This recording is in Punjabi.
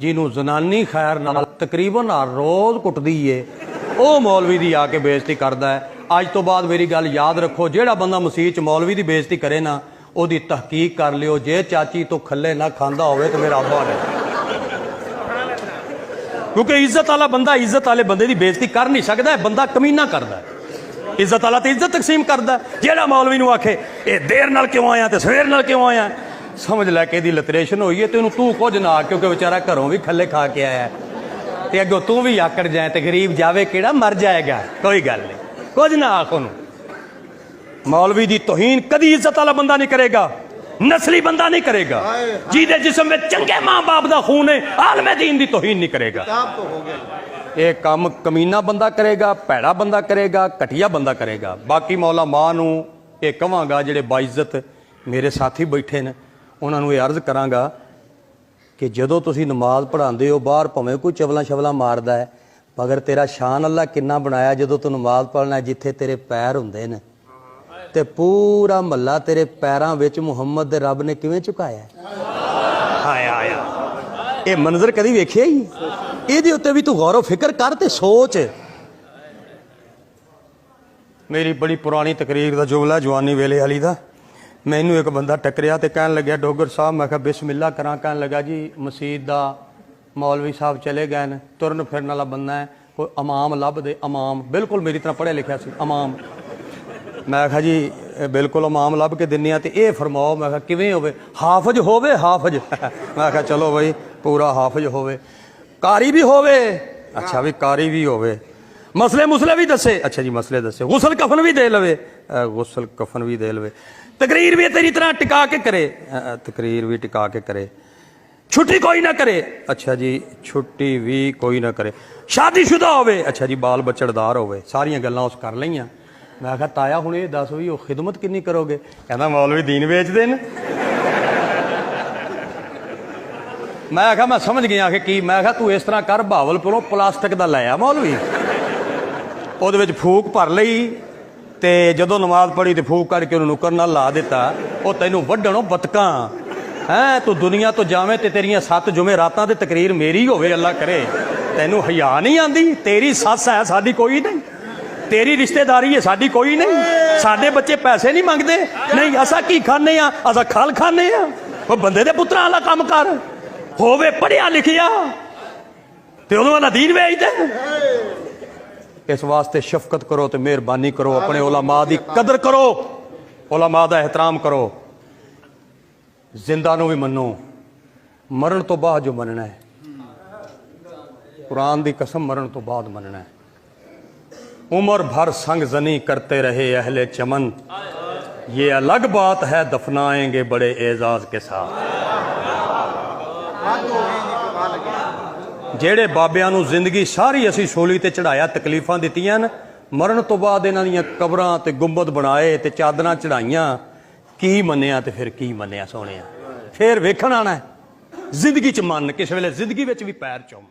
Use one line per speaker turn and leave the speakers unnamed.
ਜਿਹਨੂੰ ਜ਼ਨਾਨੀ ਖੈਰ ਨਾਲ ਤਕਰੀਬਨ ਹਰ ਰੋਜ਼ ਕੁੱਟਦੀ ਏ ਉਹ ਮੌਲਵੀ ਦੀ ਆ ਕੇ ਬੇਇੱਜ਼ਤੀ ਕਰਦਾ ਹੈ। ਅੱਜ ਤੋਂ ਬਾਅਦ ਮੇਰੀ ਗੱਲ ਯਾਦ ਰੱਖੋ, ਜਿਹੜਾ ਬੰਦਾ ਮਸੀਹ 'ਚ ਮੌਲਵੀ ਦੀ ਬੇਇੱਜ਼ਤੀ ਕਰੇ ਨਾ ਉਹਦੀ ਤਹਕੀਕ ਕਰ ਲਿਓ। ਜੇ ਚਾਚੀ ਤੋਂ ਖੱਲੇ ਨਾ ਖਾਂਦਾ ਹੋਵੇ ਤਾਂ ਮੇਰਾ ਅੱਬਾ ਨੇ, ਕਿਉਂਕਿ ਇੱਜ਼ਤ ਵਾਲਾ ਬੰਦਾ ਇੱਜ਼ਤ ਵਾਲੇ ਬੰਦੇ ਦੀ ਬੇਇੱਜ਼ਤੀ ਕਰ ਨਹੀਂ ਸਕਦਾ। ਬੰਦਾ ਕਮੀਨਾ ਕਰਦਾ, ਇੱਜ਼ਤ ਵਾਲਾ ਤੇ ਇੱਜ਼ਤ ਤਕਸੀਮ ਕਰਦਾ। ਜਿਹੜਾ ਮੌਲਵੀ ਨੂੰ ਆਖੇ ਇਹ ਦੇਰ ਨਾਲ ਕਿਉਂ ਆਇਆ ਤੇ ਸਵੇਰ ਨਾਲ ਕਿਉਂ ਆਇਆ, ਸਮਝ ਲੈ ਕੇ ਇਹਦੀ ਲਿਟਰੇਸ਼ਨ ਹੋਈ ਹੈ। ਤੈਨੂੰ ਤੂੰ ਕੁਝ ਨਾ, ਕਿਉਂਕਿ ਵਿਚਾਰਾ ਘਰੋਂ ਵੀ ਖੱਲੇ ਖਾ ਕੇ ਆਇਆ ਤੇ ਅੱਗੋਂ ਤੂੰ ਵੀ ਆਕੜ ਜਾਏ ਤੇ ਗਰੀਬ ਜਾਵੇ ਕਿਹੜਾ, ਮਰ ਜਾਏਗਾ। ਕੋਈ ਗੱਲ ਨਹੀਂ, ਕੁਝ ਨਾ ਆਖ ਉਹਨੂੰ। ਮੌਲਵੀ ਦੀ ਤੋਹੀਨ ਕਦੀ ਇੱਜ਼ਤ ਵਾਲਾ ਬੰਦਾ ਨਹੀਂ ਕਰੇਗਾ, ਨਸਲੀ ਬੰਦਾ ਨਹੀਂ ਕਰੇਗਾ। ਜਿਹਦੇ ਜਿਸਮ ਵਿੱਚ ਚੰਗੇ ਮਾਂ ਬਾਪ ਦਾ ਖੂਨ ਹੈ, ਆਲਮੇ ਦੀਨ ਦੀ ਤੋਹੀਨ ਨਹੀਂ ਕਰੇਗਾ। ਇਹ ਕੰਮ ਕਮੀਨਾ ਬੰਦਾ ਕਰੇਗਾ, ਭੈੜਾ ਬੰਦਾ ਕਰੇਗਾ, ਘਟੀਆ ਬੰਦਾ ਕਰੇਗਾ। ਬਾਕੀ ਮੌਲਾ ਮਾਂ ਨੂੰ ਇਹ ਕਹਾਂਗਾ, ਜਿਹੜੇ ਬਾਇਜ਼ਤ ਮੇਰੇ ਸਾਥੀ ਬੈਠੇ ਨੇ ਉਹਨਾਂ ਨੂੰ ਇਹ ਅਰਜ਼ ਕਰਾਂਗਾ ਕਿ ਜਦੋਂ ਤੁਸੀਂ ਨਮਾਜ਼ ਪੜ੍ਹਾਉਂਦੇ ਹੋ, ਬਾਹਰ ਭਾਵੇਂ ਕੋਈ ਚਵਲਾਂ ਸ਼ਵਲਾਂ ਮਾਰਦਾ ਹੈ, ਮਗਰ ਤੇਰਾ ਸ਼ਾਨ ਅੱਲਾ ਕਿੰਨਾ ਬਣਾਇਆ। ਜਦੋਂ ਤੂੰ ਨਮਾਜ਼ ਪੜ੍ਹਨਾ, ਜਿੱਥੇ ਤੇਰੇ ਪੈਰ ਹੁੰਦੇ ਨੇ ਤੇ ਪੂਰਾ ਮਹੱਲਾ ਤੇਰੇ ਪੈਰਾਂ ਵਿੱਚ ਮੁਹੰਮਦ ਦੇ ਰੱਬ ਨੇ ਕਿਵੇਂ ਝੁਕਾਇਆ। ਹਾਇਆ ਹਾਇਆ, ਇਹ ਮੰਜ਼ਰ ਕਦੀ ਵੇਖਿਆ ਹੀ? ਇਹਦੇ ਉੱਤੇ ਵੀ ਤੂੰ ਗੌਰ ਫਿਕਰ ਕਰ ਤੇ ਸੋਚ। ਮੇਰੀ ਬੜੀ ਪੁਰਾਣੀ ਤਕਰੀਰ ਦਾ ਜੁਮਲਾ ਜਵਾਨੀ ਵੇਲੇ ਵਾਲੀ ਦਾ। ਮੈਨੂੰ ਇੱਕ ਬੰਦਾ ਟੱਕਰਿਆ ਤੇ ਕਹਿਣ ਲੱਗਿਆ, ਡੋਗਰ ਸਾਹਿਬ। ਮੈਂ ਕਿਹਾ ਬਿਸਮਿल्ला ਕਰਾਂ। ਕਹਿਣ ਲੱਗਾ, ਜੀ ਮਸੀਤ ਦਾ ਮੌਲਵੀ ਸਾਹਿਬ ਚਲੇ ਗਏ ਨੇ, ਤੁਰਨ ਫਿਰਨ ਵਾਲਾ ਬੰਦਾ ਹੈ, ਕੋਈ ਇਮਾਮ ਲੱਭ ਦੇ। ਇਮਾਮ ਬਿਲਕੁਲ ਮੇਰੀ ਤਰ੍ਹਾਂ ਪੜ੍ਹਿਆ ਲਿਖਿਆ ਸੀ, ਇਮਾਮ। ਮੈਂ ਕਿਹਾ ਜੀ ਬਿਲਕੁਲ ਇਮਾਮ ਲੱਭ ਕੇ ਦਿੰਦੇ ਆ, ਤੇ ਇਹ ਫਰਮਾਓ। ਮੈਂ ਕਿਹਾ ਕਿਵੇਂ ਹੋਵੇ? ਹਾਫਜ਼ ਹੋਵੇ, ਹਾਫਜ਼। ਮੈਂ ਕਿਹਾ ਚਲੋ ਬਈ, ਪੂਰਾ ਹਾਫਜ਼ ਹੋਵੇ, ਕਾਰੀ ਵੀ ਹੋਵੇ। ਅੱਛਾ ਵੀ ਕਾਰੀ ਵੀ ਹੋਵੇ, ਮਸਲੇ ਮੁਸਲੇ ਵੀ ਦੱਸੇ। ਅੱਛਾ ਜੀ ਮਸਲੇ ਦੱਸੇ, ਗੁਸਲ ਕਫਨ ਵੀ ਦੇ ਲਵੇ, ਗੁਸਲ ਕਫਨ ਵੀ ਦੇ ਲਵੇ, ਤਕਰੀਰ ਵੀ ਤੇਰੀ ਤਰ੍ਹਾਂ ਟਿਕਾ ਕੇ ਕਰੇ, ਤਕਰੀਰ ਵੀ ਟਿਕਾ ਕੇ ਕਰੇ, ਛੁੱਟੀ ਕੋਈ ਨਾ ਕਰੇ। ਅੱਛਾ ਜੀ ਛੁੱਟੀ ਵੀ ਕੋਈ ਨਾ ਕਰੇ, ਸ਼ਾਦੀशुदा ਹੋਵੇ। ਅੱਛਾ ਜੀ ਬਾਲ ਬੱਚੜਦਾਰ ਹੋਵੇ। ਸਾਰੀਆਂ ਗੱਲਾਂ ਉਸ ਕਰ ਲਈਆਂ। ਮੈਂ ਕਿਹਾ ਤਾਇਆ ਹੁਣ ਇਹ ਦੱਸ ਵੀ ਉਹ ਖਿਦਮਤ ਕਿੰਨੀ ਕਰੋਗੇ? ਕਹਿੰਦਾ ਮੌਲਵੀ ਦੀਨ ਵੇਚਦੇ ਨੇ। ਮੈਂ ਕਿਹਾ ਮੈਂ ਸਮਝ ਗਿਆ ਕਿ ਕੀ। ਮੈਂ ਕਿਹਾ ਤੂੰ ਇਸ ਤਰ੍ਹਾਂ ਕਰ, ਬਹਾਵਲਪੁਰੋਂ ਪਲਾਸਟਿਕ ਦਾ ਲੈ ਆ ਮੌਲਵੀ, ਉਹਦੇ ਵਿੱਚ ਫੂਕ ਭਰ ਲਈ ਤੇ ਜਦੋਂ ਨਮਾਜ਼ ਪੜ੍ਹੀ ਤੇ ਫੂਕ ਕਰਕੇ ਉਹਨੂੰ ਨੁੱਕਰ ਨਾਲ ਲਾ ਦਿੱਤਾ। ਉਹ ਤੈਨੂੰ ਵੱਢਣੋਂ ਬਤਕਾਂ ਹੈ। ਤੂੰ ਦੁਨੀਆ ਤੋਂ ਜਾਵੇਂ ਤੇ ਤੇਰੀਆਂ 7 ਜੁਮੇ ਰਾਤਾਂ ਤੇ ਤਕਰੀਰ ਮੇਰੀ ਹੋਵੇ, ਅੱਲਾ ਕਰੇ। ਤੈਨੂੰ ਹਯਾ ਨਹੀਂ ਆਂਦੀ? ਤੇਰੀ ਸੱਸ ਹੈ, ਸਾਡੀ ਕੋਈ ਨਹੀਂ। ਤੇਰੀ ਰਿਸ਼ਤੇਦਾਰੀ ਹੈ, ਸਾਡੀ ਕੋਈ ਨਹੀਂ। ਸਾਡੇ ਬੱਚੇ ਪੈਸੇ ਨਹੀਂ ਮੰਗਦੇ। ਨਹੀਂ, ਅਸਾਂ ਕੀ ਖਾਂਦੇ ਆ? ਅਸਾਂ ਖਲ ਖਾਂਦੇ ਆ। ਉਹ ਬੰਦੇ ਦੇ ਪੁੱਤਰਾਂ ਵਾਲਾ ਕੰਮ ਕਰ, ਹੋਵੇ ਪੜ੍ਹਿਆ ਲਿਖਿਆ ਤੇ ਉਹਨੂੰ ਵਾਲਾ ਦੀਨ ਵੇਚਦੇ। ਇਸ ਵਾਸਤੇ ਸ਼ਫਕਤ ਕਰੋ ਤੇ ਮਿਹਰਬਾਨੀ ਕਰੋ, ਆਪਣੇ ਉਲਮਾ ਦੀ ਕਦਰ ਕਰੋ, ਉਲਮਾ ਦਾ ਇਹਤਰਾਮ ਕਰੋ। ਜ਼ਿੰਦਾ ਨੂੰ ਵੀ ਮੰਨੋ, ਮਰਨ ਤੋਂ ਬਾਅਦ ਜੋ ਮੰਨਣਾ ਹੈ, ਕੁਰਾਨ ਦੀ ਕਸਮ, ਮਰਨ ਤੋਂ ਬਾਅਦ ਮੰਨਣਾ ਹੈ। उम्र भर संग जनी करते रहे अहले चमन, ये अलग बात है दफनाएंगे बड़े एजाज के साथ। ਜਿਹੜੇ ਬਾਬਿਆਂ ਨੂੰ ਜ਼ਿੰਦਗੀ ਸਾਰੀ ਅਸੀਂ ਸੋਲੀ ਤੇ ਚੜਾਇਆ, ਤਕਲੀਫਾਂ ਦਿੱਤੀਆਂ ਨੇ, ਮਰਨ ਤੋਂ ਬਾਅਦ ਇਹਨਾਂ ਦੀਆਂ ਕਬਰਾਂ ਤੇ ਗੁੰਬਦ ਬਣਾਏ ਤੇ ਚਾਦਰਾਂ ਚੜਾਈਆਂ। ਕੀ ਮੰਨਿਆ ਤੇ ਫਿਰ ਕੀ ਮੰਨਿਆ ਸੋਹਣਿਆ? ਫਿਰ ਵੇਖਣ ਆਣਾ ਜ਼ਿੰਦਗੀ 'ਚ ਮੰਨ, ਕਿਸੇ ਵੇਲੇ ਜ਼ਿੰਦਗੀ ਵਿੱਚ ਵੀ ਪੈਰ ਚੁੰਮ।